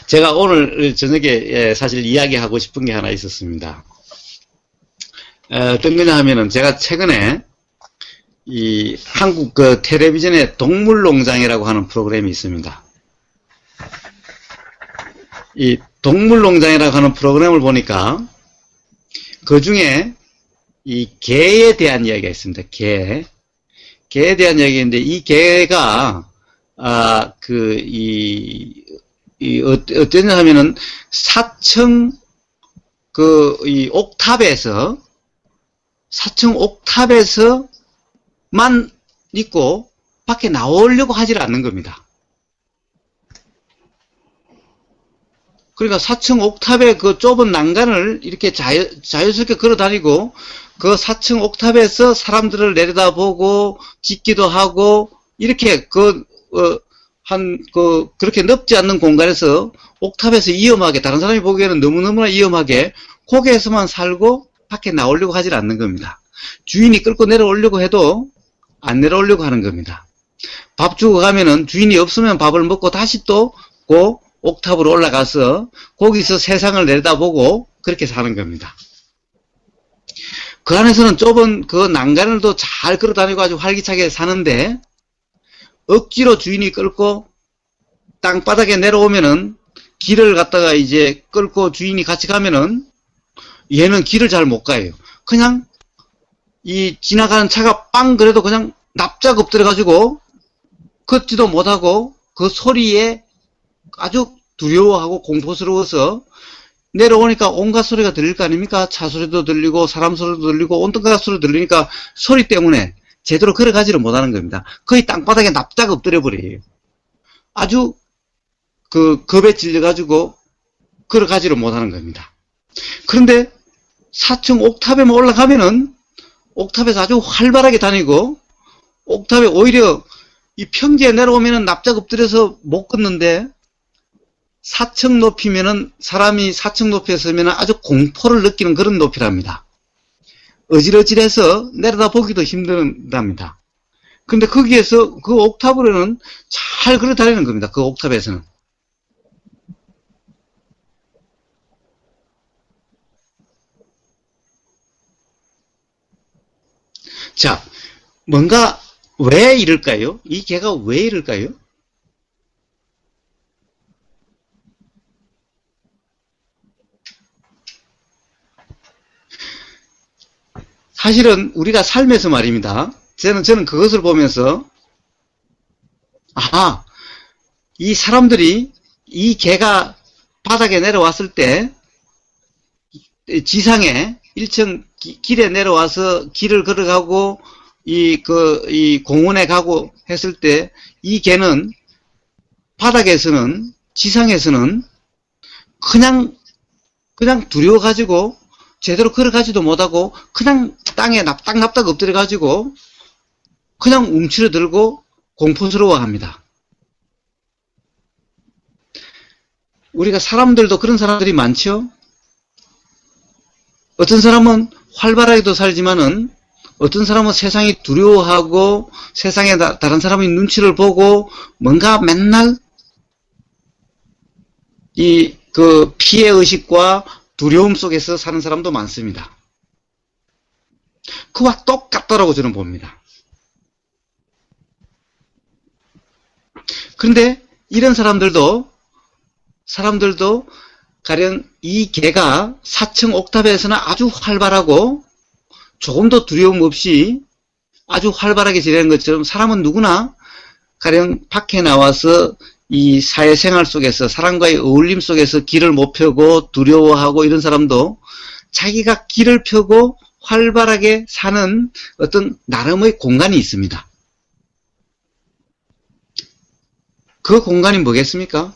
제가 오늘 저녁에 사실 이야기하고 싶은 게 하나 있었습니다. 어떤 거냐 하면은 제가 최근에 이 한국 그 텔레비전에 동물농장이라고 하는 프로그램이 있습니다. 이 동물농장이라고 하는 프로그램을 보니까 그 중에 이 개에 대한 이야기가 있습니다. 개에 대한 이야기인데 이 개가 어떠냐 하면은 4층 이 옥탑에서만 있고 밖에 나오려고 하질 않는 겁니다. 그러니까 4층 옥탑의 그 좁은 난간을 이렇게 자유스럽게 걸어 다니고 그 4층 옥탑에서 사람들을 내려다보고 짖기도 하고 이렇게 그렇게 넓지 않는 공간에서 옥탑에서 위험하게 다른 사람이 보기에는 너무너무나 위험하게 거기에서만 살고 밖에 나오려고 하질 않는 겁니다. 주인이 끌고 내려오려고 해도 안 내려오려고 하는 겁니다. 밥 주고 가면은 주인이 없으면 밥을 먹고 다시 또 그 옥탑으로 올라가서 거기서 세상을 내려다보고 그렇게 사는 겁니다. 그 안에서는 좁은 그 난간을 또 잘 걸어다니고 아주 활기차게 사는데 억지로 주인이 끌고 땅바닥에 내려오면은 길을 갖다가 이제 끌고 주인이 같이 가면은 얘는 길을 잘 못 가요. 그냥 이 지나가는 차가 빵 그래도 그냥 납작 엎드려가지고 걷지도 못하고 그 소리에 아주 두려워하고 공포스러워서 내려오니까 온갖 소리가 들릴 거 아닙니까? 차 소리도 들리고 사람 소리도 들리고 온갖 소리 들리니까 소리 때문에 제대로 걸어가지를 못하는 겁니다. 거의 땅바닥에 납작 엎드려 버려요. 아주 겁에 질려가지고 걸어가지를 못하는 겁니다. 그런데 4층 옥탑에만 올라가면은 옥탑에서 아주 활발하게 다니고 옥탑에 오히려 이 평지에 내려오면은 납작 엎드려서 못 걷는데 4층 높이면은 사람이 4층 높이에 서면은 아주 공포를 느끼는 그런 높이랍니다. 어질어질해서 내려다보기도 힘들답니다. 근데 거기에서 그 옥탑으로는 잘 걸어 다니는 겁니다. 그 옥탑에서는. 자, 뭔가 왜 이럴까요? 이 개가 왜 이럴까요? 사실은 우리가 삶에서 말입니다. 저는 그것을 보면서 이 사람들이 이 개가 바닥에 내려왔을 때 지상에 1층 길에 내려와서 길을 걸어가고 이 공원에 가고 했을 때 이 개는 바닥에서는 지상에서는 그냥 두려워가지고 제대로 걸어가지도 못하고 그냥 땅에 납닥납닥 엎드려가지고 그냥 움츠러들고 공포스러워합니다. 우리가 사람들도 그런 사람들이 많죠. 어떤 사람은 활발하게도 살지만은 어떤 사람은 세상이 두려워하고 세상에 다른 사람의 눈치를 보고 뭔가 맨날 피해의식과 두려움 속에서 사는 사람도 많습니다. 그와 똑같다라고 저는 봅니다. 그런데 이런 사람들도 가령 이 개가 4층 옥탑에서는 아주 활발하고 조금도 두려움 없이 아주 활발하게 지내는 것처럼 사람은 누구나 가령 밖에 나와서 이 사회생활 속에서 사람과의 어울림 속에서 길을 못 펴고 두려워하고 이런 사람도 자기가 길을 펴고 활발하게 사는 어떤 나름의 공간이 있습니다. 그 공간이 뭐겠습니까?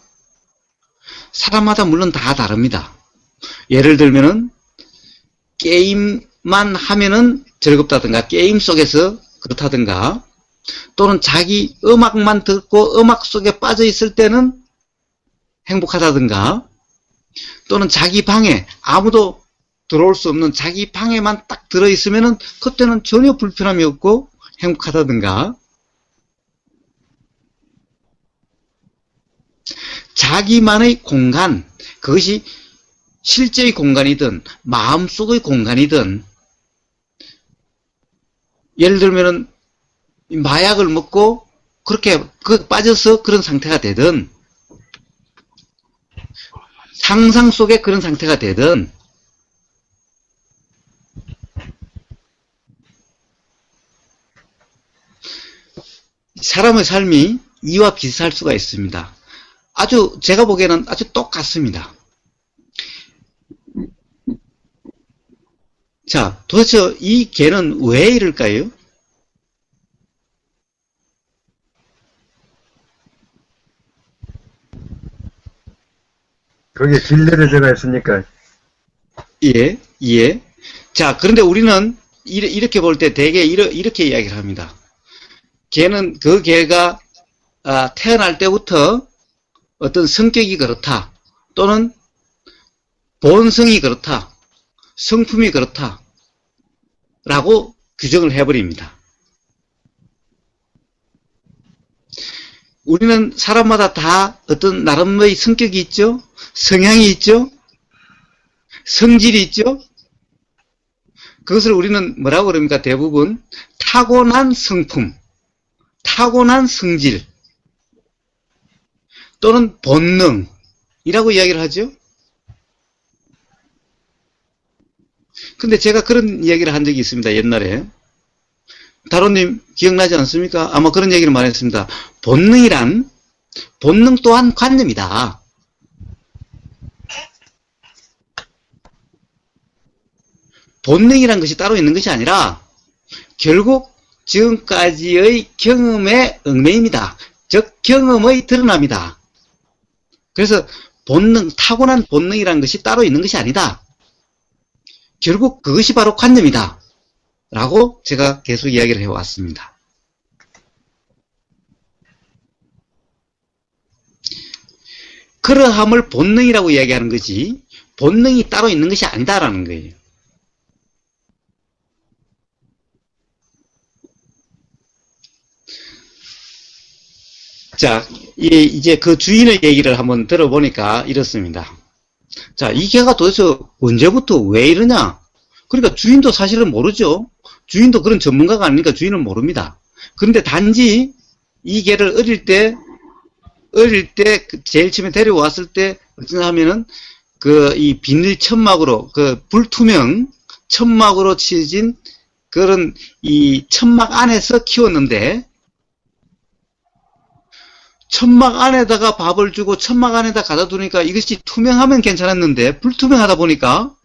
사람마다 물론 다 다릅니다. 예를 들면은 게임만 하면은 즐겁다든가 게임 속에서 그렇다든가 또는 자기 음악만 듣고 음악 속에 빠져 있을 때는 행복하다든가 또는 자기 방에 아무도 들어올 수 없는 자기 방에만 딱 들어있으면은 그때는 전혀 불편함이 없고 행복하다든가 자기만의 공간, 그것이 실제의 공간이든 마음속의 공간이든, 예를 들면은 마약을 먹고 그렇게 빠져서 그런 상태가 되든, 상상 속에 그런 상태가 되든, 사람의 삶이 이와 비슷할 수가 있습니다. 아주 제가 보기에는 아주 똑같습니다. 자, 도대체 이 개는 왜 이럴까요? 거기에 진리를 제가 했으니까. 예, 예. 자, 그런데 우리는 이렇게 볼 때 대개 이렇게 이야기를 합니다. 개는 그 개가 태어날 때부터 어떤 성격이 그렇다, 또는 본성이 그렇다, 성품이 그렇다 라고 규정을 해버립니다. 우리는 사람마다 다 어떤 나름의 성격이 있죠, 성향이 있죠, 성질이 있죠. 그것을 우리는 뭐라고 그럽니까? 대부분 타고난 성품, 타고난 성질, 또는 본능이라고 이야기를 하죠. 근데 제가 그런 이야기를 한 적이 있습니다. 옛날에. 다로님 기억나지 않습니까? 아마 그런 얘기를 많이 했습니다. 본능 또한 관념이다. 본능이란 것이 따로 있는 것이 아니라 결국 지금까지의 경험의 얽매입니다. 즉 경험의 드러남이다. 그래서 타고난 본능이란 것이 따로 있는 것이 아니다. 결국 그것이 바로 관념이다. 라고 제가 계속 이야기를 해왔습니다. 그러함을 본능이라고 이야기하는 거지, 본능이 따로 있는 것이 아니다라는 거예요. 자, 이제 그 주인의 얘기를 한번 들어보니까 이렇습니다. 자, 이 개가 도대체 언제부터 왜 이러냐? 그러니까 주인도 사실은 모르죠. 주인도 그런 전문가가 아니니까 주인은 모릅니다. 그런데 단지 이 개를 어릴 때 제일 처음에 데려왔을 때 어쩌냐 하면은 이 비닐 천막으로, 불투명 천막으로 치진 그런 이 천막 안에서 키웠는데, 천막 안에다가 밥을 주고 천막 안에다 가다 두니까 이것이 투명하면 괜찮았는데 불투명하다 보니까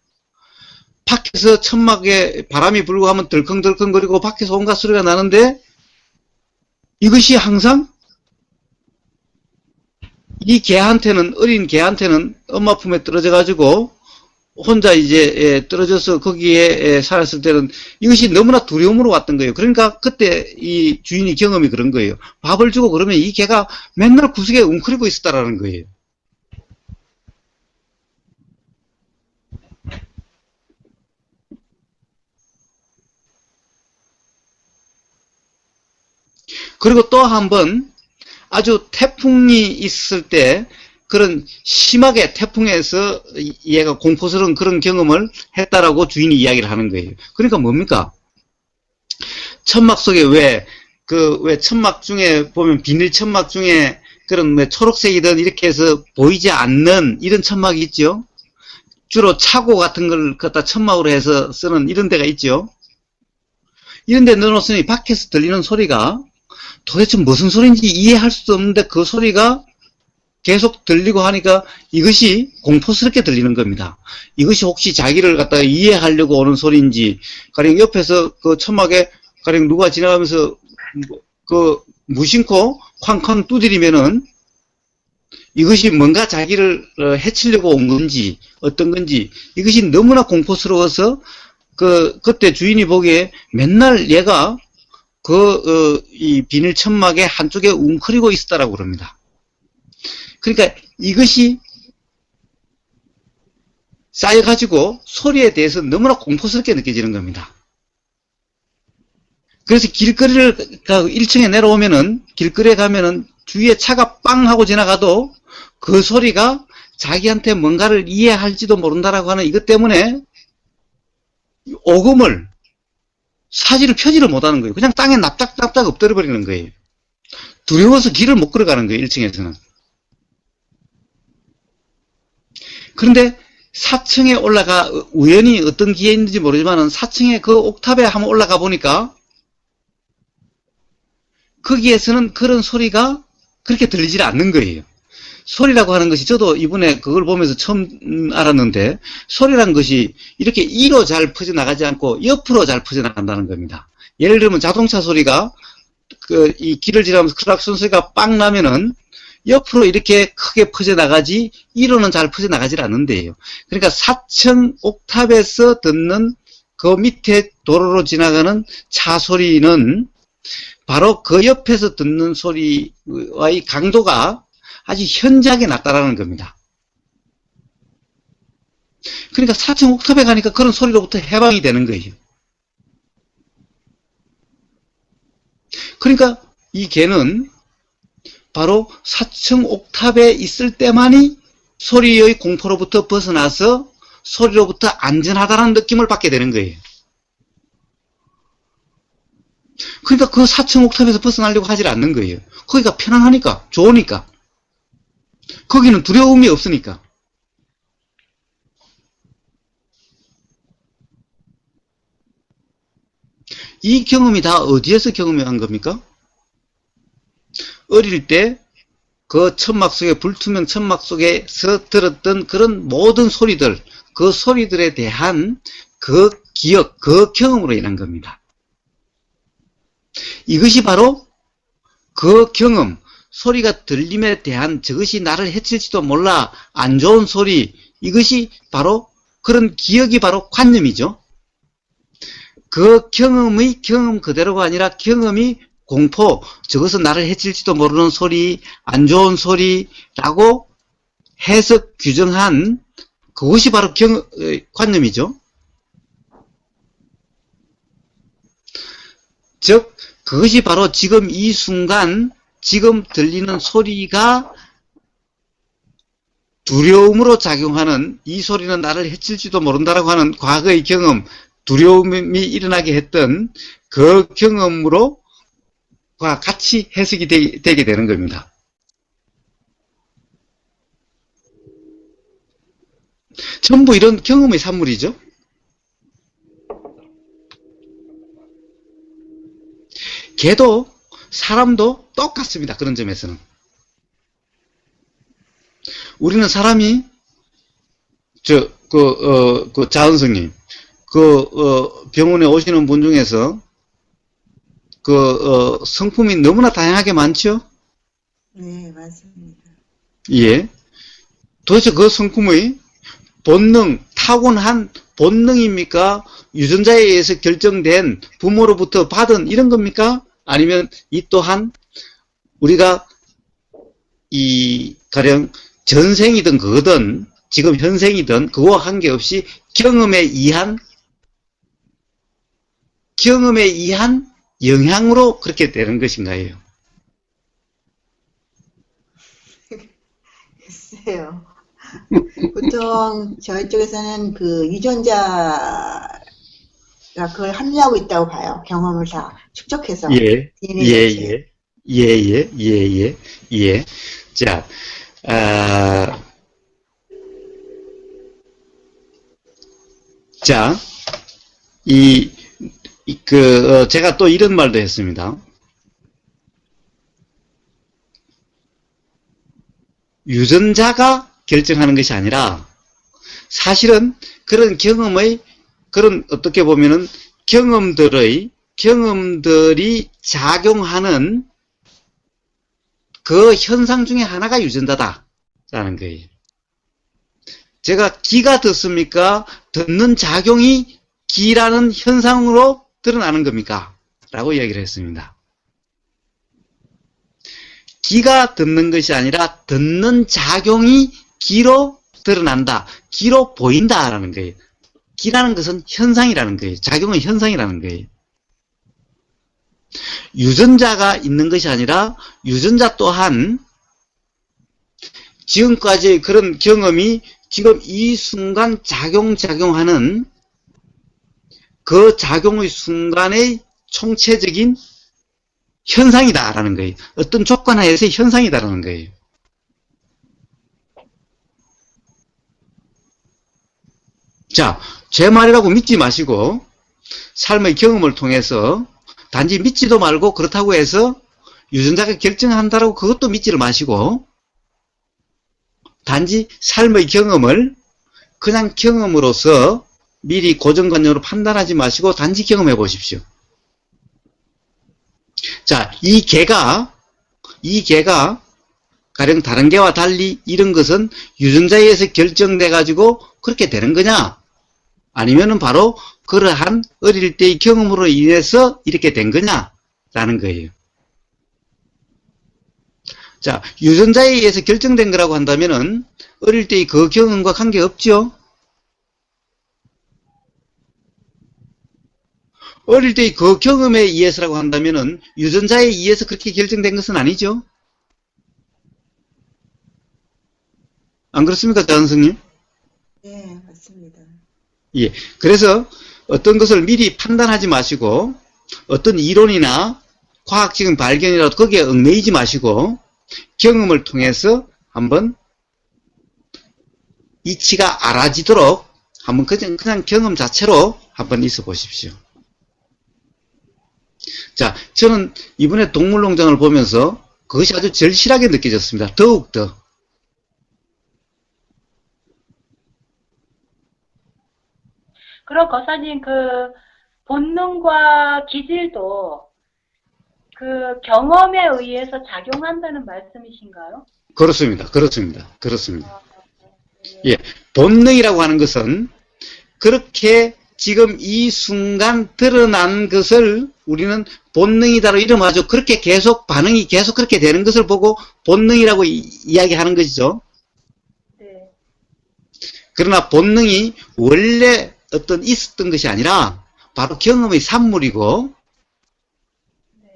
밖에서 천막에 바람이 불고 하면 덜컹덜컹거리고 밖에서 온갖 소리가 나는데, 이것이 항상 이 개한테는, 어린 개한테는 엄마 품에 떨어져 가지고 혼자 이제 떨어져서 거기에 살았을 때는 이것이 너무나 두려움으로 왔던 거예요. 그러니까 그때 이 주인이 경험이 그런 거예요. 밥을 주고 그러면 이 개가 맨날 구석에 웅크리고 있었다라는 거예요. 그리고 또 한 번 아주 태풍이 있을 때, 그런 심하게 태풍에서 얘가 공포스러운 그런 경험을 했다라고 주인이 이야기를 하는 거예요. 그러니까 뭡니까? 천막 속에 왜 천막 중에 보면 비닐 천막 중에 그런 초록색이든 이렇게 해서 보이지 않는 이런 천막이 있죠. 주로 차고 같은 걸 갖다 천막으로 해서 쓰는 이런 데가 있죠. 이런 데 넣어놓으니 밖에서 들리는 소리가 도대체 무슨 소리인지 이해할 수도 없는데 그 소리가 계속 들리고 하니까 이것이 공포스럽게 들리는 겁니다. 이것이 혹시 자기를 갖다가 이해하려고 오는 소리인지, 가령 옆에서 그 천막에 가령 누가 지나가면서 무심코 쾅쾅 두드리면은 이것이 뭔가 자기를 해치려고 온 건지 어떤 건지, 이것이 너무나 공포스러워서 그때 주인이 보기에 맨날 얘가 이 비닐 천막의 한쪽에 웅크리고 있었다라고 그럽니다. 그러니까 이것이 쌓여가지고 소리에 대해서 너무나 공포스럽게 느껴지는 겁니다. 그래서 길거리를 1층에 내려오면은, 길거리에 가면은 주위에 차가 빵 하고 지나가도 그 소리가 자기한테 뭔가를 이해할지도 모른다라고 하는 이것 때문에 오금을 사지를 펴지를 못하는 거예요. 그냥 땅에 납작납작 엎드려 버리는 거예요. 두려워서 길을 못 걸어가는 거예요. 1층에서는. 그런데 4층에 올라가 우연히 어떤 기회에 있는지 모르지만 4층에 그 옥탑에 한번 올라가 보니까 거기에서는 그런 소리가 그렇게 들리질 않는 거예요. 소리라고 하는 것이 저도 이번에 그걸 보면서 처음 알았는데 소리란 것이 이렇게 이로 잘 퍼져나가지 않고 옆으로 잘 퍼져나간다는 겁니다. 예를 들면 자동차 소리가 이 길을 지나면서 크락션 소리가 빵 나면은 옆으로 이렇게 크게 퍼져나가지 이로는 잘 퍼져나가질 않는데요. 그러니까 4층 옥탑에서 듣는 그 밑에 도로로 지나가는 차 소리는 바로 그 옆에서 듣는 소리와의 강도가 아주 현저하게 낮다라는 겁니다. 그러니까 4층 옥탑에 가니까 그런 소리로부터 해방이 되는 거예요. 그러니까 이 개는 바로 4층 옥탑에 있을 때만이 소리의 공포로부터 벗어나서 소리로부터 안전하다는 느낌을 받게 되는 거예요. 그러니까 그 4층 옥탑에서 벗어나려고 하질 않는 거예요. 거기가 편안하니까, 좋으니까. 거기는 두려움이 없으니까. 이 경험이 다 어디에서 경험한 겁니까? 어릴 때 그 천막 속에, 불투명 천막 속에서 들었던 그런 모든 소리들, 그 소리들에 대한 그 기억, 그 경험으로 인한 겁니다. 이것이 바로 그 경험, 소리가 들림에 대한 저것이 나를 해칠지도 몰라 안 좋은 소리, 이것이 바로 그런 기억이 바로 관념이죠. 그 경험의 경험 그대로가 아니라 경험이 공포, 저것은 나를 해칠지도 모르는 소리, 안 좋은 소리라고 해석 규정한 그것이 바로 관념이죠. 즉 그것이 바로 지금 이 순간 지금 들리는 소리가 두려움으로 작용하는, 이 소리는 나를 해칠지도 모른다라고 하는 과거의 경험, 두려움이 일어나게 했던 그 경험으로 같이 해석이 되게 되는 겁니다. 전부 이런 경험의 산물이죠. 개도 사람도 똑같습니다. 그런 점에서는. 우리는 사람이 자은성님 병원에 오시는 분 중에서 성품이 너무나 다양하게 많죠? 네, 맞습니다. 예. 도대체 그 성품의 본능, 타고난 본능입니까? 유전자에 의해서 결정된 부모로부터 받은 이런 겁니까? 아니면 이 또한 우리가 가령 전생이든 그거든 지금 현생이든 그거와 관계없이 경험에 의한 영향으로 그렇게 되는 것인가요? 글쎄요. 보통 저희 쪽에서는 그 유전자가 그걸 함유하고 있다고 봐요. 경험을 다 축적해서. 예. 자, 제가 또 이런 말도 했습니다. 유전자가 결정하는 것이 아니라 사실은 그런 경험의 어떻게 보면은 경험들이 작용하는 그 현상 중에 하나가 유전자다라는 거예요. 제가 귀가 듣습니까? 듣는 작용이 귀라는 현상으로 드러나는 겁니까? 라고 이야기를 했습니다. 귀가 듣는 것이 아니라 듣는 작용이 귀로 드러난다. 귀로 보인다라는 거예요. 귀라는 것은 현상이라는 거예요. 작용은 현상이라는 거예요. 유전자가 있는 것이 아니라 유전자 또한 지금까지의 그런 경험이 지금 이 순간 작용하는 그 작용의 순간의 총체적인 현상이다라는 거예요. 어떤 조건 하에서의 현상이다라는 거예요. 자, 제 말이라고 믿지 마시고 삶의 경험을 통해서 단지 믿지도 말고 그렇다고 해서 유전자가 결정한다라고 그것도 믿지를 마시고 단지 삶의 경험을 그냥 경험으로서 미리 고정관념으로 판단하지 마시고 단지 경험해 보십시오. 자, 이 개가 가령 다른 개와 달리 이런 것은 유전자에 의해서 결정돼 가지고 그렇게 되는 거냐? 아니면은 바로 그러한 어릴 때의 경험으로 인해서 이렇게 된 거냐? 라는 거예요. 자, 유전자에 의해서 결정된 거라고 한다면은 어릴 때의 그 경험과 관계없죠? 어릴 때의 그 경험에 의해서라고 한다면은 유전자에 의해서 그렇게 결정된 것은 아니죠? 안 그렇습니까, 장선생님? 네, 맞습니다. 예. 그래서 어떤 것을 미리 판단하지 마시고 어떤 이론이나 과학적인 발견이라도 거기에 얽매이지 마시고 경험을 통해서 한번 이치가 알아지도록 한번 그냥 경험 자체로 한번 있어 보십시오. 자, 저는 이번에 동물농장을 보면서 그것이 아주 절실하게 느껴졌습니다. 더욱더. 그럼 거사님, 그 본능과 기질도 그 경험에 의해서 작용한다는 말씀이신가요? 그렇습니다. 예. 본능이라고 하는 것은 그렇게 지금 이 순간 드러난 것을 우리는 본능이다로 이름하죠. 그렇게 계속 반응이 계속 그렇게 되는 것을 보고 본능이라고 이야기하는 것이죠. 네. 그러나 본능이 원래 어떤 있었던 것이 아니라 바로 경험의 산물이고 네.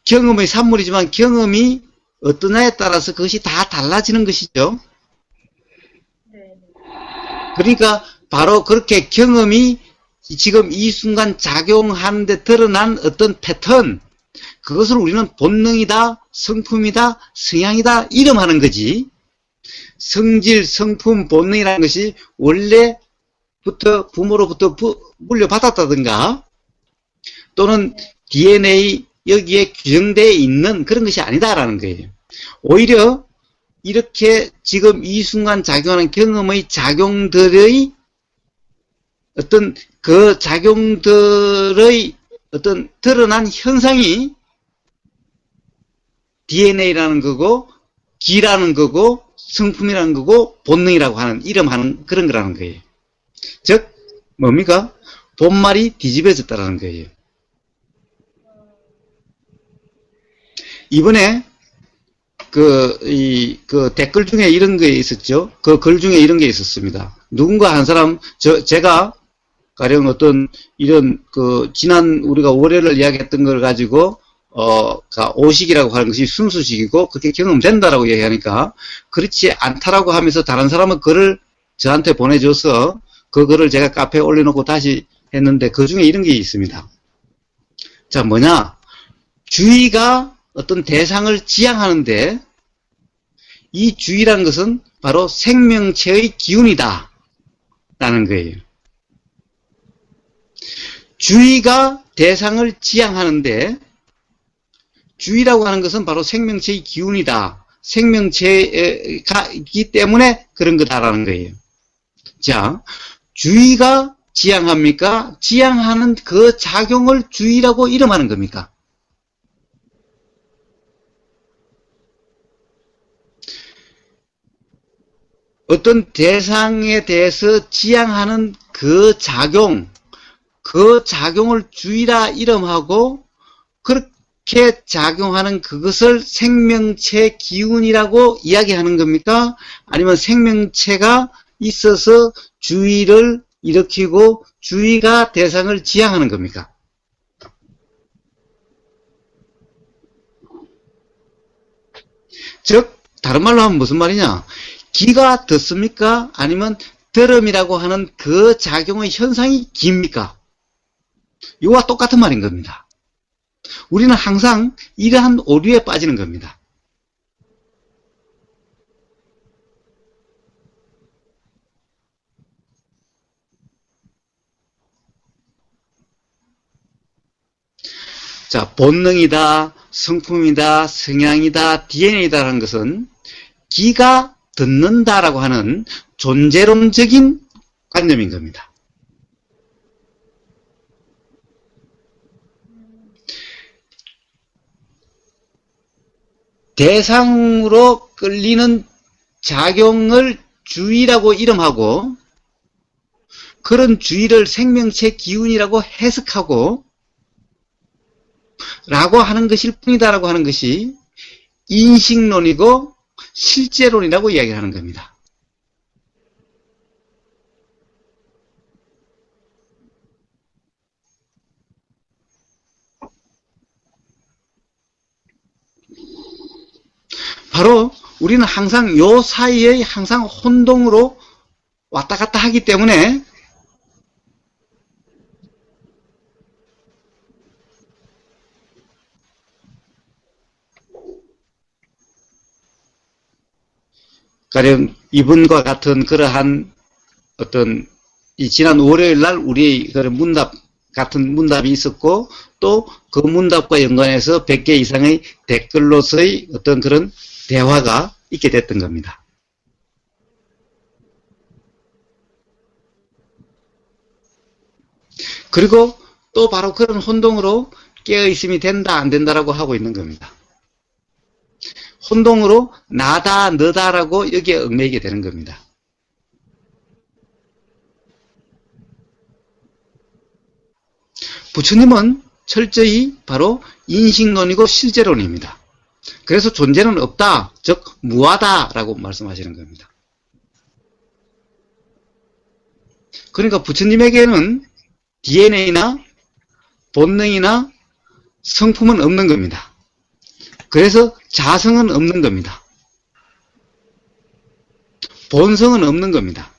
경험의 산물이지만 경험이 어떠냐에 따라서 그것이 다 달라지는 것이죠. 네. 그러니까 바로 그렇게 경험이 지금 이 순간 작용하는데 드러난 어떤 패턴, 그것을 우리는 본능이다, 성품이다, 성향이다 이름하는 거지. 성질, 성품, 본능이라는 것이 원래부터 부모로부터 물려받았다든가 또는 DNA 여기에 규정되어 있는 그런 것이 아니다라는 거예요. 오히려 이렇게 지금 이 순간 작용하는 경험의 작용들의 어떤 그 작용들의 어떤 드러난 현상이 DNA라는 거고 기라는 거고 성품이라는 거고 본능이라고 하는 이름하는 그런 거라는 거예요. 즉 뭡니까? 본말이 뒤집어졌다라는 거예요. 이번에 그 댓글 중에 이런 게 있었죠. 그 글 중에 이런 게 있었습니다. 누군가 한 사람, 제가 가령 어떤 이런 지난 우리가 월요일을 이야기했던 걸 가지고 오식이라고 하는 것이 순수식이고 그렇게 경험된다라고 얘기하니까 그렇지 않다라고 하면서 다른 사람은 글을 저한테 보내줘서 그 글을 제가 카페에 올려놓고 다시 했는데 그 중에 이런 게 있습니다. 자, 뭐냐? 주의가 어떤 대상을 지향하는데 이 주의라는 것은 바로 생명체의 기운이다 라는 거예요. 주의가 대상을 지향하는데 주의라고 하는 것은 바로 생명체의 기운이다. 생명체이기 때문에 그런 거다라는 거예요. 자, 주의가 지향합니까? 지향하는 그 작용을 주의라고 이름하는 겁니까? 어떤 대상에 대해서 지향하는 그 작용을 주의라 이름하고 그렇게 작용하는 그것을 생명체 기운이라고 이야기하는 겁니까? 아니면 생명체가 있어서 주의를 일으키고 주의가 대상을 지향하는 겁니까? 즉 다른 말로 하면 무슨 말이냐? 기가 듣습니까? 아니면 들음이라고 하는 그 작용의 현상이 깁니까? 이와 똑같은 말인 겁니다. 우리는 항상 이러한 오류에 빠지는 겁니다. 자, 본능이다, 성품이다, 성향이다, DNA다라는 것은 기가 듣는다라고 하는 존재론적인 관념인 겁니다. 대상으로 끌리는 작용을 주의라고 이름하고 그런 주의를 생명체 기운이라고 해석하고 라고 하는 것일 뿐이다라고 하는 것이 인식론이고 실제론이라고 이야기하는 겁니다. 바로 우리는 항상 요 사이에 항상 혼동으로 왔다 갔다 하기 때문에 가령 이분과 같은 그러한 어떤 이 지난 월요일 날 우리의 그런 문답 같은 문답이 있었고 또 그 문답과 연관해서 100개 이상의 댓글로서의 어떤 그런 대화가 있게 됐던 겁니다. 그리고 또 바로 그런 혼동으로 깨어있음이 된다 안 된다라고 하고 있는 겁니다. 혼동으로 나다 너다라고 여기에 얽매이게 되는 겁니다. 부처님은 철저히 바로 인식론이고 실제론입니다. 그래서 존재는 없다, 즉 무하다라고 말씀하시는 겁니다. 그러니까 부처님에게는 DNA나 본능이나 성품은 없는 겁니다. 그래서 자성은 없는 겁니다. 본성은 없는 겁니다.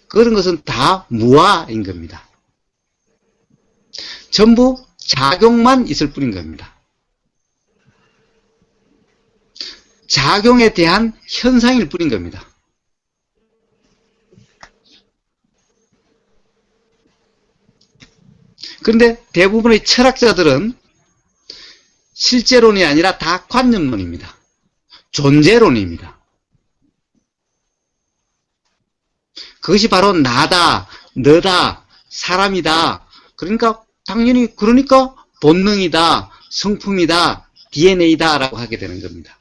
그런 것은 다 무아인 겁니다. 전부 작용만 있을 뿐인 겁니다. 작용에 대한 현상일 뿐인 겁니다. 그런데 대부분의 철학자들은 실제론이 아니라 다 관념론입니다. 존재론입니다. 그것이 바로 나다, 너다, 사람이다. 그러니까 당연히 그러니까 본능이다, 성품이다, DNA다 라고 하게 되는 겁니다.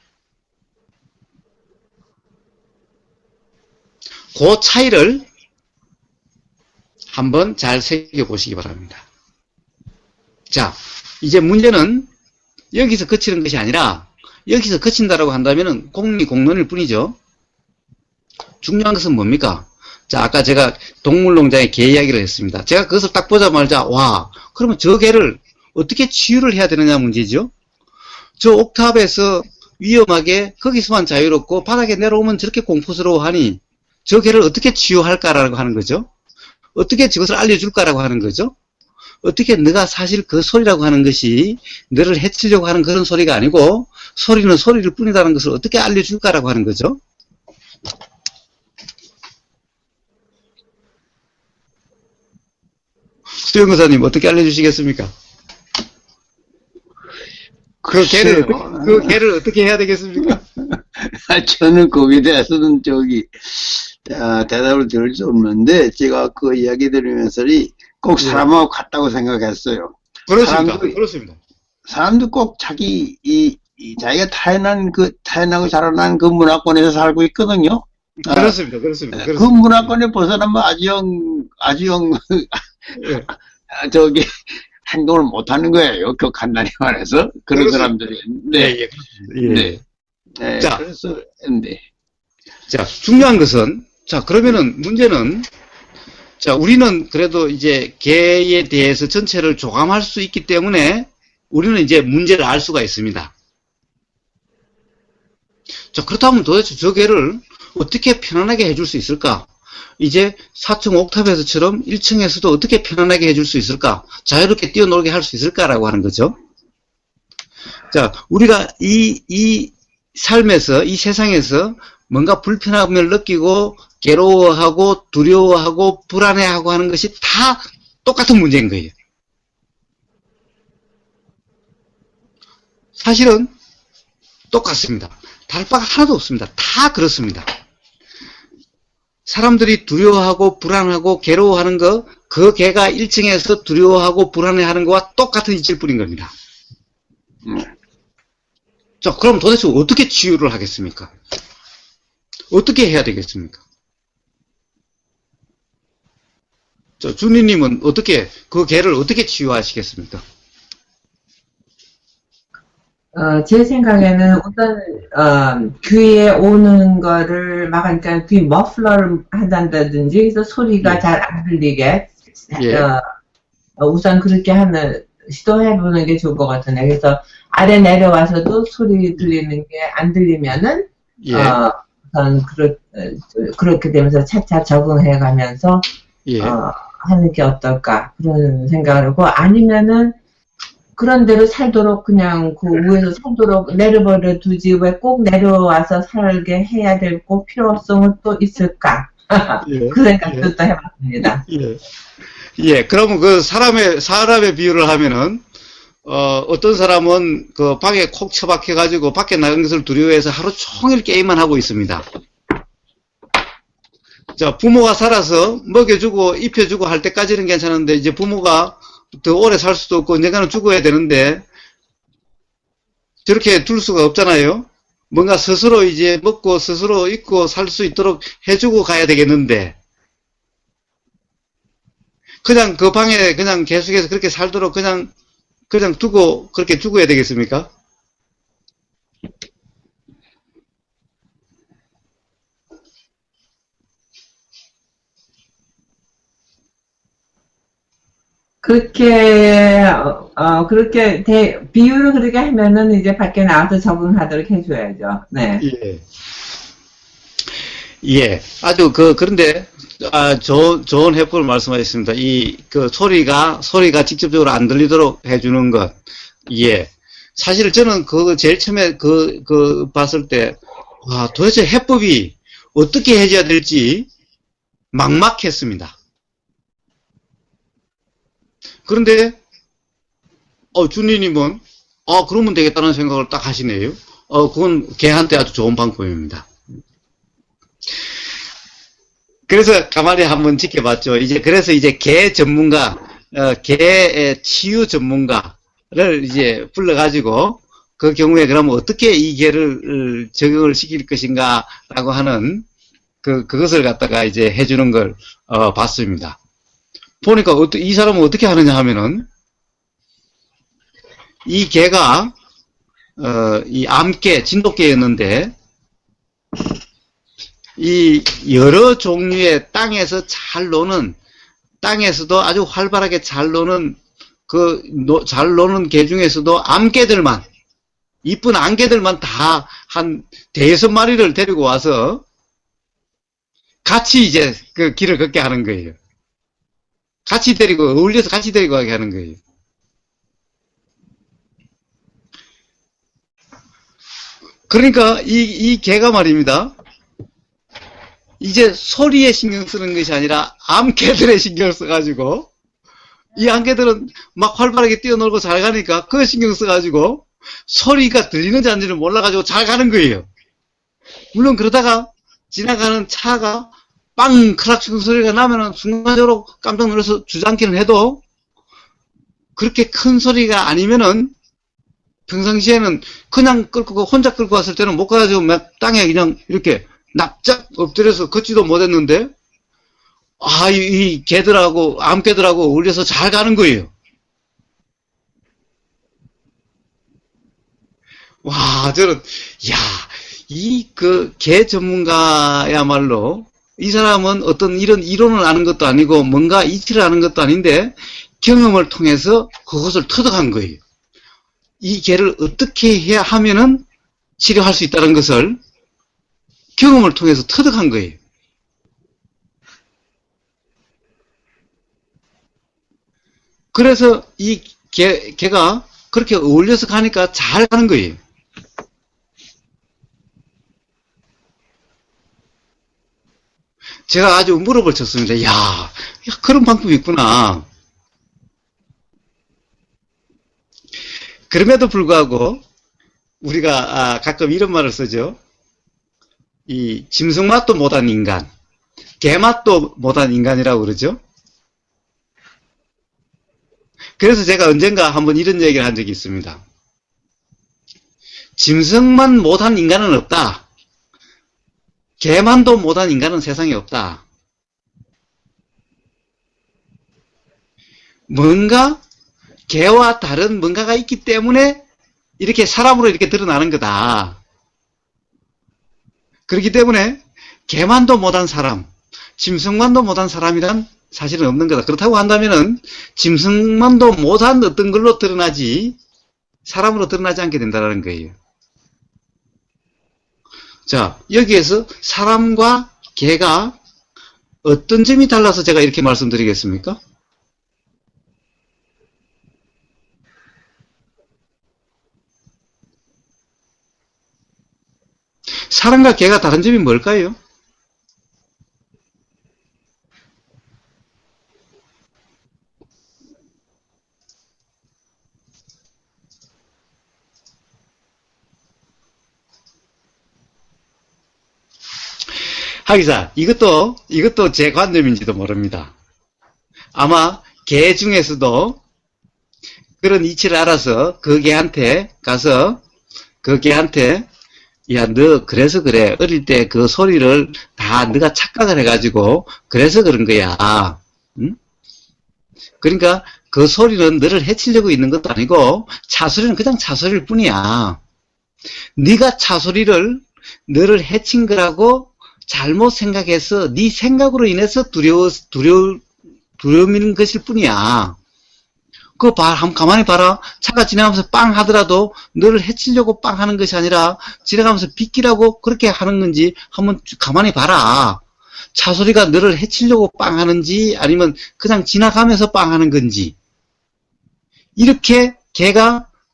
그 차이를 한번 잘 새겨보시기 바랍니다. 자, 이제 문제는 여기서 그치는 것이 아니라 여기서 그친다라고 한다면 공리공론일 뿐이죠. 중요한 것은 뭡니까? 자, 아까 제가 동물농장의 개 이야기를 했습니다. 제가 그것을 딱 보자마자 와, 그러면 저 개를 어떻게 치유를 해야 되느냐 문제죠. 저 옥탑에서 위험하게 거기서만 자유롭고 바닥에 내려오면 저렇게 공포스러워하니 저 개를 어떻게 치유할까라고 하는 거죠. 어떻게 저것을 알려줄까라고 하는 거죠. 어떻게 너가 사실 그 소리라고 하는 것이 너를 해치려고 하는 그런 소리가 아니고 소리는 소리일 뿐이라는 것을 어떻게 알려줄까라고 하는 거죠. 수영 교사님 어떻게 알려주시겠습니까? 그 개를 어떻게 해야 되겠습니까? 저는 거기에 대해서는 대답을 드릴 수 없는데 제가 그 이야기 들으면서 꼭 사람하고 같다고 생각했어요. 그렇습니다. 그렇습니다. 사람도 꼭 자기가 태어나고 자라난 그 문화권에서 살고 있거든요. 그렇습니다. 그 문화권에 벗어나면 아주영 예. 행동을 못 하는 거예요. 간단히 말해서. 그런 그렇습니다. 사람들이. 네. 예. 네. 자. 그래서, 네. 자, 중요한 것은, 자, 그러면은 문제는, 자, 우리는 그래도 이제 개에 대해서 전체를 조감할 수 있기 때문에 우리는 이제 문제를 알 수가 있습니다. 자, 그렇다면 도대체 저 개를 어떻게 편안하게 해줄 수 있을까? 이제 4층 옥탑에서처럼 1층에서도 어떻게 편안하게 해줄 수 있을까? 자유롭게 뛰어놀게 할 수 있을까라고 하는 거죠. 자, 우리가 이 삶에서, 이 세상에서 뭔가 불편함을 느끼고 괴로워하고 두려워하고 불안해하고 하는 것이 다 똑같은 문제인 거예요. 사실은 똑같습니다. 다를 바가 하나도 없습니다. 다 그렇습니다. 사람들이 두려워하고 불안하고 괴로워하는 거, 그 개가 1층에서 두려워하고 불안해하는 거와 똑같은 이치일 뿐인 겁니다. 자, 그럼 도대체 어떻게 치유를 하겠습니까? 어떻게 해야 되겠습니까? 자, 준희님은 어떻게, 그 개를 어떻게 치유하시겠습니까? 제 생각에는 우선, 귀에 오는 거를 막으니까 귀 머플러를 한다든지, 그래서 소리가 예. 잘 안 들리게, 예. 우선 그렇게 시도해보는 게 좋을 것 같은데, 그래서 아래 내려와서도 소리 들리는 게 안 들리면은, 예. 우선 그렇게 되면서 차차 적응해 가면서, 예. 하는 게 어떨까, 그런 생각을 하고, 아니면은, 그런 대로 살도록 그냥 그 위에서 살도록 내려버려 두지 왜 꼭 내려와서 살게 해야 될 꼭 필요성은 또 있을까? 예. 그 생각도 또 해봤습니다. 예. 예. 그러면 그 사람의 비유를 하면은, 어떤 사람은 그 방에 콕 처박혀가지고 밖에 나간 것을 두려워해서 하루 종일 게임만 하고 있습니다. 자, 부모가 살아서 먹여주고 입혀주고 할 때까지는 괜찮은데, 이제 부모가 더 오래 살 수도 없고 언젠가는 죽어야 되는데 저렇게 둘 수가 없잖아요. 뭔가 스스로 이제 먹고 스스로 입고 살 수 있도록 해주고 가야 되겠는데 그냥 그 방에 그냥 계속해서 그렇게 살도록 그냥 두고 그렇게 죽어야 되겠습니까? 그렇게, 비유를 그렇게 하면은 이제 밖에 나와서 적응하도록 해줘야죠. 네. 예. 예. 아주 그런데, 좋은 해법을 말씀하셨습니다. 소리가 직접적으로 안 들리도록 해주는 것. 예. 사실 저는 제일 처음에 봤을 때, 와, 도대체 해법이 어떻게 해줘야 될지 막막했습니다. 그런데, 준희님은, 그러면 되겠다는 생각을 딱 하시네요. 그건 걔한테 아주 좋은 방법입니다. 그래서 가만히 한번 지켜봤죠. 그래서 이제 개 전문가, 개의 치유 전문가를 이제 불러가지고, 그 경우에 그러면 어떻게 이 개를 적용을 시킬 것인가라고 하는, 그것을 갖다가 이제 해주는 걸, 봤습니다. 보니까 이 사람은 어떻게 하느냐 하면은 이 개가 이 암개, 진돗개였는데 이 여러 종류의 땅에서 잘 노는 땅에서도 아주 활발하게 잘 노는 잘 노는 개 중에서도 암개들만 이쁜 암개들만 다 한 5-6마리를 데리고 와서 같이 이제 그 길을 걷게 하는 거예요. 어울려서 같이 데리고 가게 하는 거예요. 그러니까, 이 개가 말입니다. 이제 소리에 신경 쓰는 것이 아니라 암개들에 신경 써가지고, 이 암개들은 막 활발하게 뛰어놀고 잘 가니까 그 신경 써가지고, 소리가 들리는지 안 들리는지 몰라가지고 잘 가는 거예요. 물론 그러다가 지나가는 차가 빵 크락션 소리가 나면은 순간적으로 깜짝 놀라서 주저앉기는 해도 그렇게 큰 소리가 아니면은 평상시에는 그냥 혼자 끌고 왔을 때는 못 가가지고 막 땅에 그냥 이렇게 납작 엎드려서 걷지도 못했는데 이 개들하고 암개들하고 어울려서 잘 가는 거예요. 와, 저는 개 전문가야말로 이 사람은 어떤 이런 이론을 아는 것도 아니고 뭔가 이치를 아는 것도 아닌데 경험을 통해서 그것을 터득한 거예요. 이 개를 어떻게 해야 하면은 치료할 수 있다는 것을 경험을 통해서 터득한 거예요. 그래서 이 개가 그렇게 어울려서 가니까 잘 가는 거예요. 제가 아주 무릎을 쳤습니다. 야, 그런 방법이 있구나. 그럼에도 불구하고 우리가 가끔 이런 말을 쓰죠. 이 짐승 맛도 못한 인간, 개 맛도 못한 인간이라고 그러죠. 그래서 제가 언젠가 한번 이런 얘기를 한 적이 있습니다. 짐승만 못한 인간은 없다. 개만도 못한 인간은 세상에 없다. 뭔가 개와 다른 뭔가가 있기 때문에 이렇게 사람으로 이렇게 드러나는 거다. 그렇기 때문에 개만도 못한 사람, 짐승만도 못한 사람이란 사실은 없는 거다. 그렇다고 한다면은 짐승만도 못한 어떤 걸로 드러나지 사람으로 드러나지 않게 된다는 거예요. 자, 여기에서 사람과 개가 어떤 점이 달라서 제가 이렇게 말씀드리겠습니까? 사람과 개가 다른 점이 뭘까요? 하기사, 이것도 제 관점인지도 모릅니다. 아마 개 중에서도 그런 이치를 알아서 그 개한테 가서 그 개한테 야, 너 그래서 그래. 어릴 때 그 소리를 다 너가 착각을 해가지고 그래서 그런 거야. 응? 그러니까 그 소리는 너를 해치려고 있는 것도 아니고 차소리는 그냥 차소리일 뿐이야. 네가 차소리를 너를 해친 거라고 잘못 생각해서 네 생각으로 인해서 두려움인 것일 뿐이야. 그거 한번 가만히 봐라. 차가 지나가면서 빵 하더라도 너를 해치려고 빵 하는 것이 아니라 지나가면서 비키라고 그렇게 하는 건지 한번 가만히 봐라. 차 소리가 너를 해치려고 빵 하는지 아니면 그냥 지나가면서 빵 하는 건지. 이렇게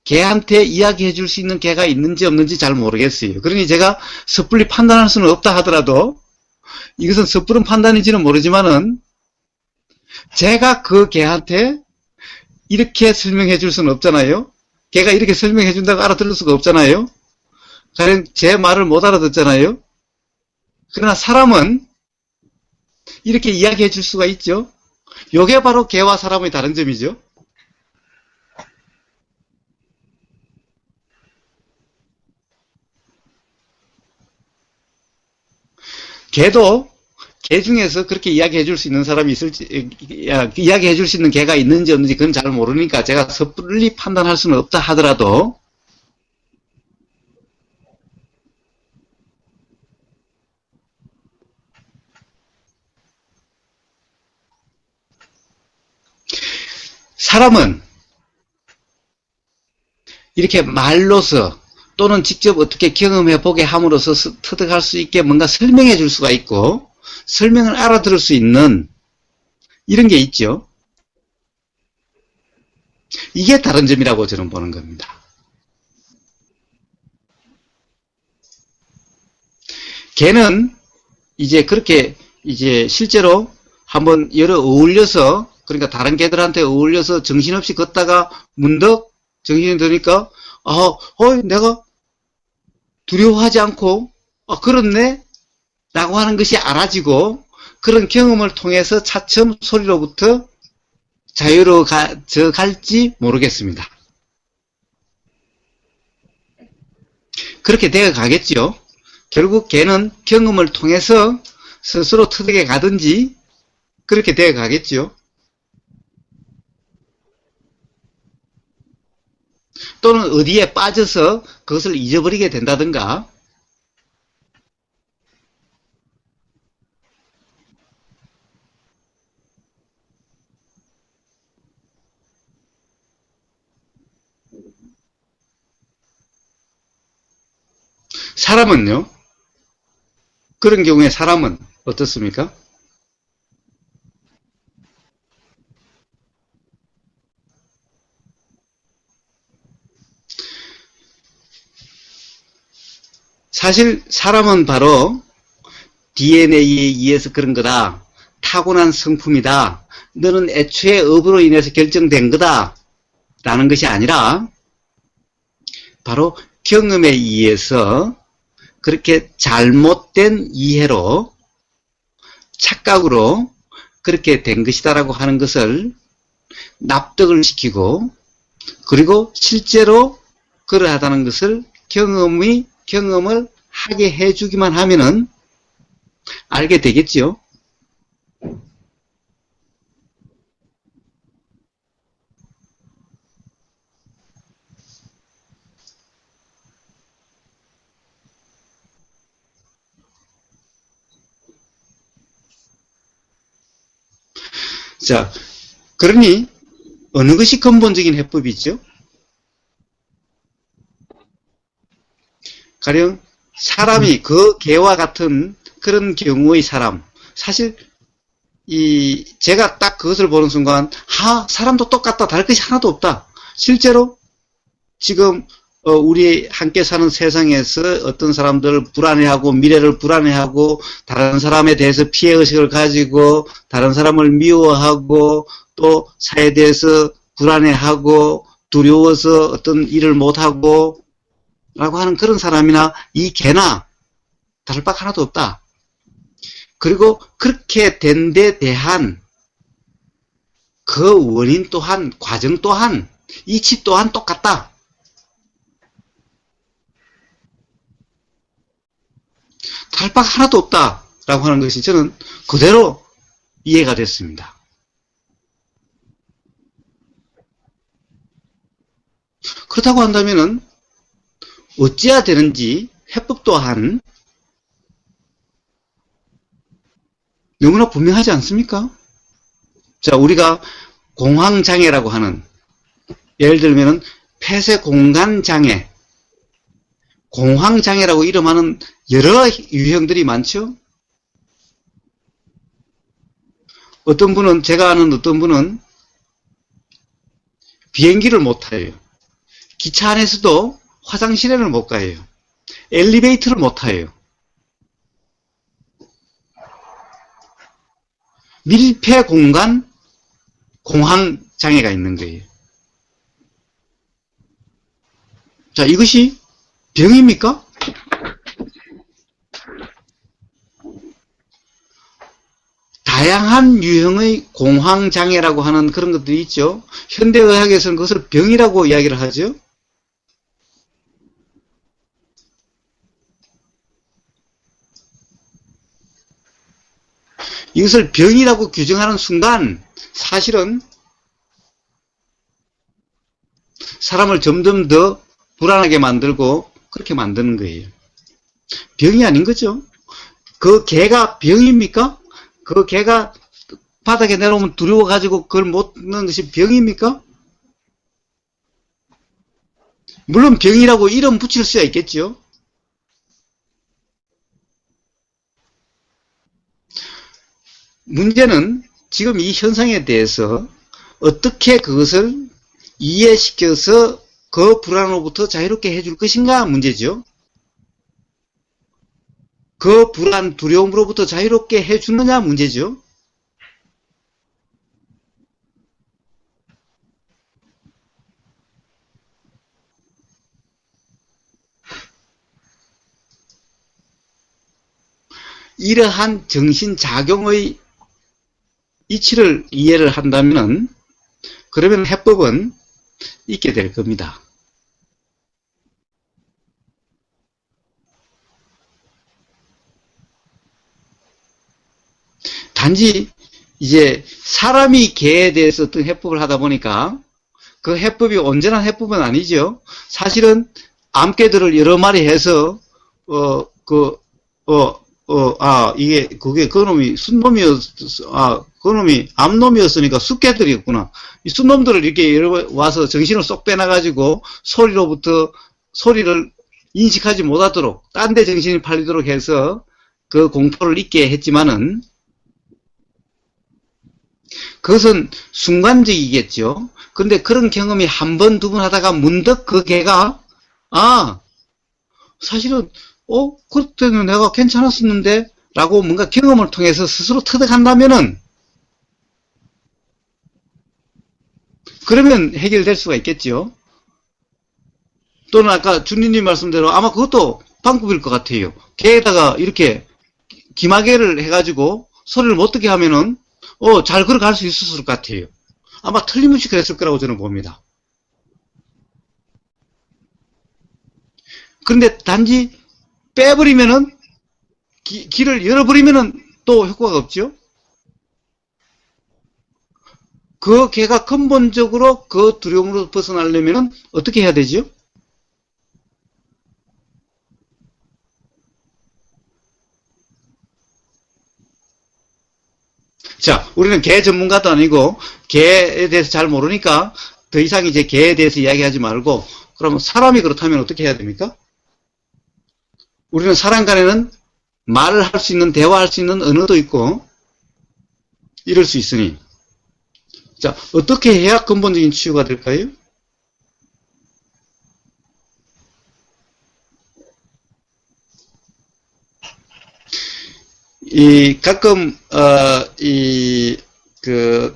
개한테 이야기해 줄 수 있는 개가 있는지 없는지 잘 모르겠어요. 그러니 제가 섣불리 판단할 수는 없다 하더라도 이것은 섣부른 판단인지는 모르지만은 제가 그 개한테 이렇게 설명해 줄 수는 없잖아요. 걔가 이렇게 설명해 준다고 알아들을 수가 없잖아요. 가령 제 말을 못 알아듣잖아요. 그러나 사람은 이렇게 이야기해 줄 수가 있죠. 요게 바로 개와 사람의 다른 점이죠. 개도 개 중에서 그렇게 이야기해 줄 수 있는 사람이 있을지, 이야기해 줄 수 있는 개가 있는지 없는지 그건 잘 모르니까 제가 섣불리 판단할 수는 없다 하더라도 사람은 이렇게 말로서 또는 직접 어떻게 경험해 보게 함으로써 터득할 수 있게 뭔가 설명해 줄 수가 있고 설명을 알아들을 수 있는 이런 게 있죠. 이게 다른 점이라고 저는 보는 겁니다. 개는 이제 그렇게 이제 실제로 한번 여러 어울려서 그러니까 다른 개들한테 어울려서 정신없이 걷다가 문득 정신이 드니까 내가 두려워하지 않고 그렇네 라고 하는 것이 알아지고 그런 경험을 통해서 차츰 소리로부터 자유로워 갈지 모르겠습니다. 그렇게 되어 가겠죠. 결국 개는 경험을 통해서 스스로 터득해 가든지 그렇게 되어 가겠죠. 또는 어디에 빠져서 그것을 잊어버리게 된다든가 사람은요? 그런 경우에 사람은 어떻습니까? 사실 사람은 바로 DNA에 의해서 그런 거다. 타고난 성품이다. 너는 애초에 업으로 인해서 결정된 거다. 라는 것이 아니라 바로 경험에 의해서 그렇게 잘못된 이해로 착각으로 그렇게 된 것이다라고 하는 것을 납득을 시키고 그리고 실제로 그러하다는 것을 경험을 하게 해주기만 하면은 알게 되겠지요. 자, 그러니 어느 것이 근본적인 해법이죠? 가령 사람이 그 개와 같은 그런 경우의 사람, 사실 제가 딱 그것을 보는 순간 사람도 똑같다, 다를 것이 하나도 없다. 실제로 지금 우리 함께 사는 세상에서 어떤 사람들 불안해하고 미래를 불안해하고 다른 사람에 대해서 피해의식을 가지고 다른 사람을 미워하고 또 사회에 대해서 불안해하고 두려워서 어떤 일을 못하고 라고 하는 그런 사람이나 이 개나 다를 바 하나도 없다. 그리고 그렇게 된 데 대한 그 원인 또한 과정 또한 이치 또한 똑같다. 다를 바 하나도 없다라고 하는 것이 저는 그대로 이해가 됐습니다. 그렇다고 한다면은 어찌해야 되는지 해법 또한 너무나 분명하지 않습니까? 자, 우리가 공황장애라고 하는, 예를 들면은 폐쇄공간장애, 공황장애라고 이름하는 여러 유형들이 많죠? 어떤 분은, 제가 아는 어떤 분은 비행기를 못 타요. 기차 안에서도 화장실에는 못 가요. 엘리베이터를 못 타요. 밀폐 공간 공황 장애가 있는 거예요. 자, 이것이 병입니까? 다양한 유형의 공황 장애라고 하는 그런 것들이 있죠. 현대의학에서는 그것을 병이라고 이야기를 하죠. 이것을 병이라고 규정하는 순간 사실은 사람을 점점 더 불안하게 만들고 그렇게 만드는 거예요. 병이 아닌 거죠. 그 개가 병입니까? 그 개가 바닥에 내려오면 두려워가지고 그걸 못 넣는 것이 병입니까? 물론 병이라고 이름 붙일 수야 있겠죠. 문제는 지금 이 현상에 대해서 어떻게 그것을 이해시켜서 그 불안으로부터 자유롭게 해줄 것인가 문제죠. 그 불안, 두려움으로부터 자유롭게 해주느냐 문제죠. 이러한 정신작용의 이치를 이해를 한다면 그러면 해법은 있게 될 겁니다. 단지 이제 사람이 개에 대해서 어떤 해법을 하다 보니까 그 해법이 온전한 해법은 아니죠. 사실은 암개들을 여러 마리 해서 그놈이 그놈이 암놈이었으니까 숫개들이었구나. 이 숫놈들을 이렇게 와서 정신을 쏙 빼놔가지고 소리를 인식하지 못하도록 딴 데 정신이 팔리도록 해서 그 공포를 잊게 했지만은 그것은 순간적이겠죠. 근데 그런 경험이 한 번, 두 번 하다가 문득 그 개가 사실은 그때는 내가 괜찮았었는데 라고 뭔가 경험을 통해서 스스로 터득한다면은 그러면 해결될 수가 있겠죠. 또는 아까 주님님 말씀대로 아마 그것도 방법일 것 같아요. 개에다가 이렇게 기마개를 해가지고 소리를 못 듣게 하면은 잘 걸어갈 수 있었을 것 같아요. 아마 틀림없이 그랬을 거라고 저는 봅니다. 그런데 단지 빼버리면은 길을 열어버리면은 또 효과가 없죠. 그 개가 근본적으로 그 두려움으로 벗어나려면은 어떻게 해야 되죠? 자, 우리는 개 전문가도 아니고 개에 대해서 잘 모르니까 더 이상 이제 개에 대해서 이야기하지 말고, 그러면 사람이 그렇다면 어떻게 해야 됩니까? 우리는 사람 간에는 말을 할 수 있는, 대화할 수 있는 언어도 있고 이럴 수 있으니, 자, 어떻게 해야 근본적인 치유가 될까요? 가끔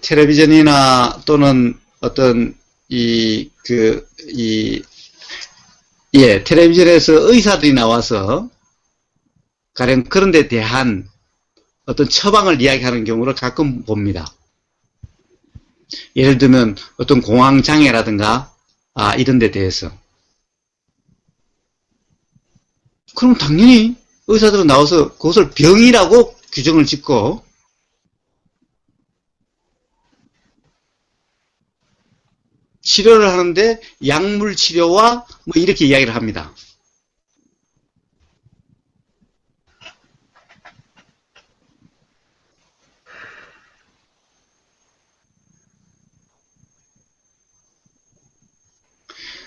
텔레비전이나 또는 어떤 텔레비전에서 의사들이 나와서 가령 그런 데 대한 어떤 처방을 이야기하는 경우를 가끔 봅니다. 예를 들면 어떤 공황장애라든가 이런 데 대해서. 그럼 당연히 의사들은 나와서 그것을 병이라고 규정을 짓고 치료를 하는데 약물 치료와 뭐 이렇게 이야기를 합니다.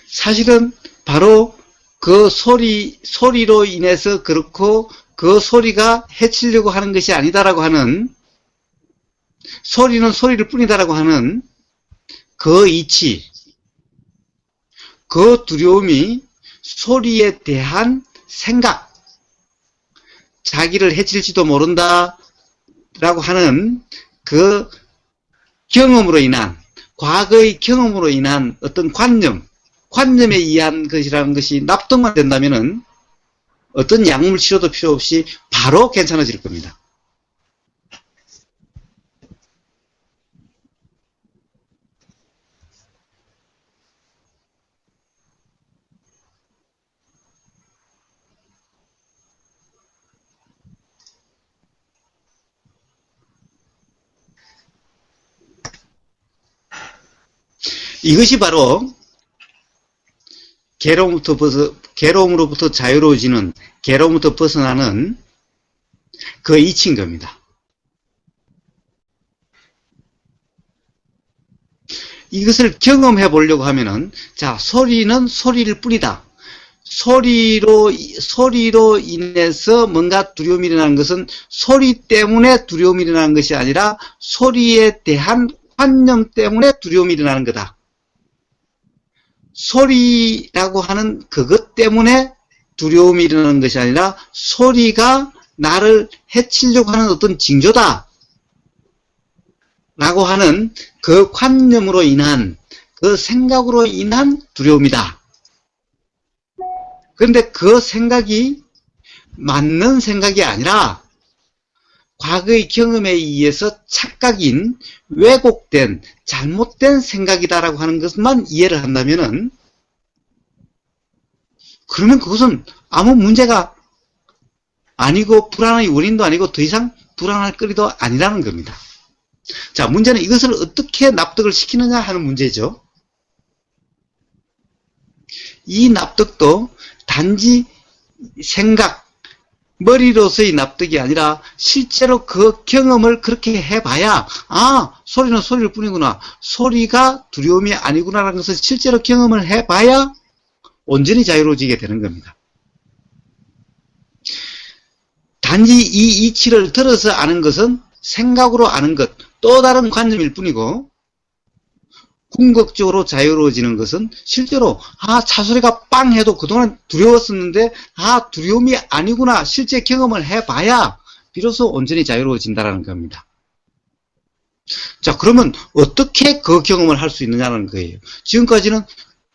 사실은 바로 그 소리로 인해서 그렇고 그 소리가 해치려고 하는 것이 아니다라고 하는, 소리는 소리를 뿐이다라고 하는 그 이치, 그 두려움이 소리에 대한 생각, 자기를 해칠지도 모른다 라고 하는 그 경험으로 인한, 과거의 경험으로 인한 어떤 관념에 의한 것이라는 것이 납득만 된다면은 어떤 약물 치료도 필요 없이 바로 괜찮아질 겁니다. 이것이 바로 괴로움으로부터 자유로워지는, 괴로움부터 벗어나는 그 이치인 겁니다. 이것을 경험해 보려고 하면은, 자, 소리는 소리일 뿐이다. 소리로 인해서 뭔가 두려움이 일어나는 것은 소리 때문에 두려움이 일어나는 것이 아니라 소리에 대한 관념 때문에 두려움이 일어나는 거다. 소리라고 하는 그것 때문에 두려움이 일어나는 것이 아니라 소리가 나를 해치려고 하는 어떤 징조다 라고 하는 그 관념으로 인한, 그 생각으로 인한 두려움이다. 그런데 그 생각이 맞는 생각이 아니라 과거의 경험에 의해서 착각인, 왜곡된, 잘못된 생각이다라고 하는 것만 이해를 한다면은, 그러면 그것은 아무 문제가 아니고 불안의 원인도 아니고 더 이상 불안할 거리도 아니라는 겁니다. 자, 문제는 이것을 어떻게 납득을 시키느냐 하는 문제죠. 이 납득도 단지 생각, 머리로서의 납득이 아니라 실제로 그 경험을 그렇게 해봐야, 소리는 소리일 뿐이구나, 소리가 두려움이 아니구나라는 것을 실제로 경험을 해봐야 온전히 자유로워지게 되는 겁니다. 단지 이 이치를 들어서 아는 것은 생각으로 아는 것, 또 다른 관점일 뿐이고, 궁극적으로 자유로워지는 것은 실제로 차소리가 빵 해도 그동안 두려웠었는데 두려움이 아니구나 실제 경험을 해봐야 비로소 온전히 자유로워진다는 겁니다. 자, 그러면 어떻게 그 경험을 할 수 있느냐는 거예요. 지금까지는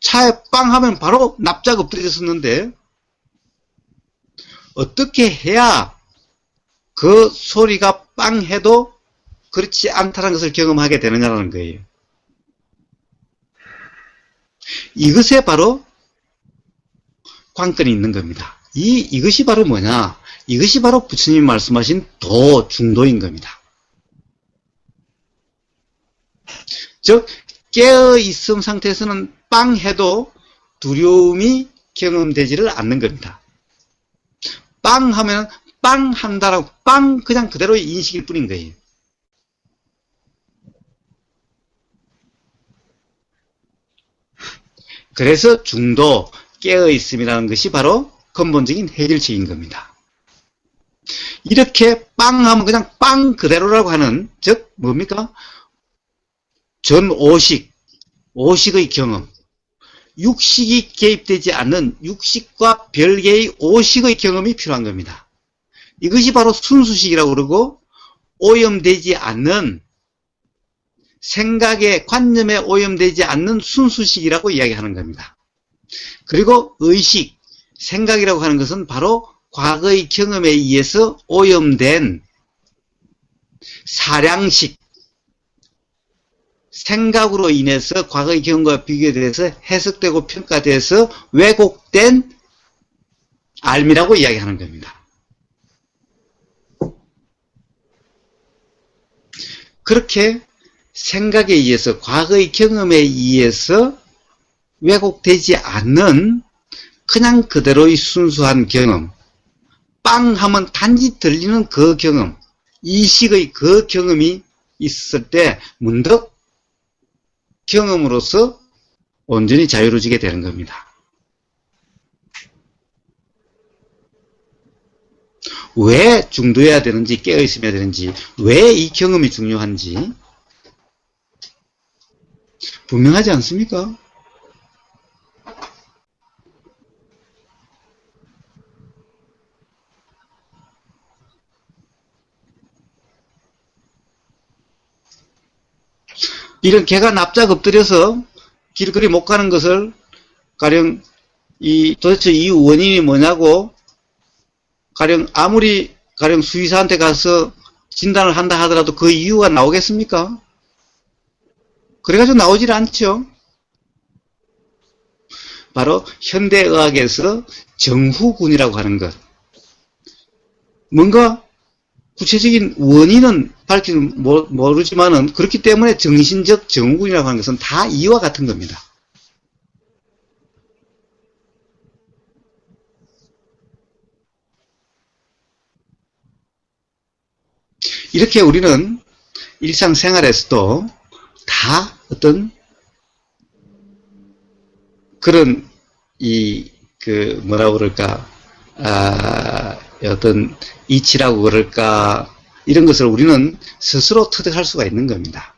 차에 빵 하면 바로 납작 엎드려졌었는데 어떻게 해야 그 소리가 빵 해도 그렇지 않다는 것을 경험하게 되느냐는 거예요. 이것에 바로 관건이 있는 겁니다. 이것이 바로 뭐냐? 이것이 바로 부처님이 말씀하신 도, 중도인 겁니다. 즉, 깨어있음 상태에서는 빵 해도 두려움이 경험되지를 않는 겁니다. 빵 하면 빵 한다라고 빵 그냥 그대로의 인식일 뿐인 거예요. 그래서 중도, 깨어있음이라는 것이 바로 근본적인 해결책인 겁니다. 이렇게 빵 하면 그냥 빵 그대로라고 하는, 즉 뭡니까? 전 오식의 경험, 육식이 개입되지 않는 육식과 별개의 오식의 경험이 필요한 겁니다. 이것이 바로 순수식이라고 그러고 오염되지 않는 생각의 관념에 오염되지 않는 순수식이라고 이야기하는 겁니다. 그리고 의식, 생각이라고 하는 것은 바로 과거의 경험에 의해서 오염된 사량식, 생각으로 인해서 과거의 경험과 비교돼서 해석되고 평가돼서 왜곡된 알미라고 이야기하는 겁니다. 그렇게 생각에 의해서, 과거의 경험에 의해서 왜곡되지 않는 그냥 그대로의 순수한 경험, 빵 하면 단지 들리는 그 경험, 이식의 그 경험이 있을 때 문득 경험으로서 온전히 자유로워지게 되는 겁니다. 왜 중도해야 되는지, 깨어있어야 되는지, 왜 이 경험이 중요한지 분명하지 않습니까? 이런 개가 납작 엎드려서 길거리 못 가는 것을 가령 도대체 이 원인이 뭐냐고 가령 아무리 가령 수의사한테 가서 진단을 한다 하더라도 그 이유가 나오겠습니까? 그래가지고 나오질 않죠. 바로 현대의학에서 정후군이라고 하는 것. 뭔가 구체적인 원인은 밝히는 모르지만은 그렇기 때문에 정신적 정후군이라고 하는 것은 다 이와 같은 겁니다. 이렇게 우리는 일상생활에서도 다 어떤 그런 뭐라고 그럴까, 어떤 이치라고 그럴까, 이런 것을 우리는 스스로 터득할 수가 있는 겁니다.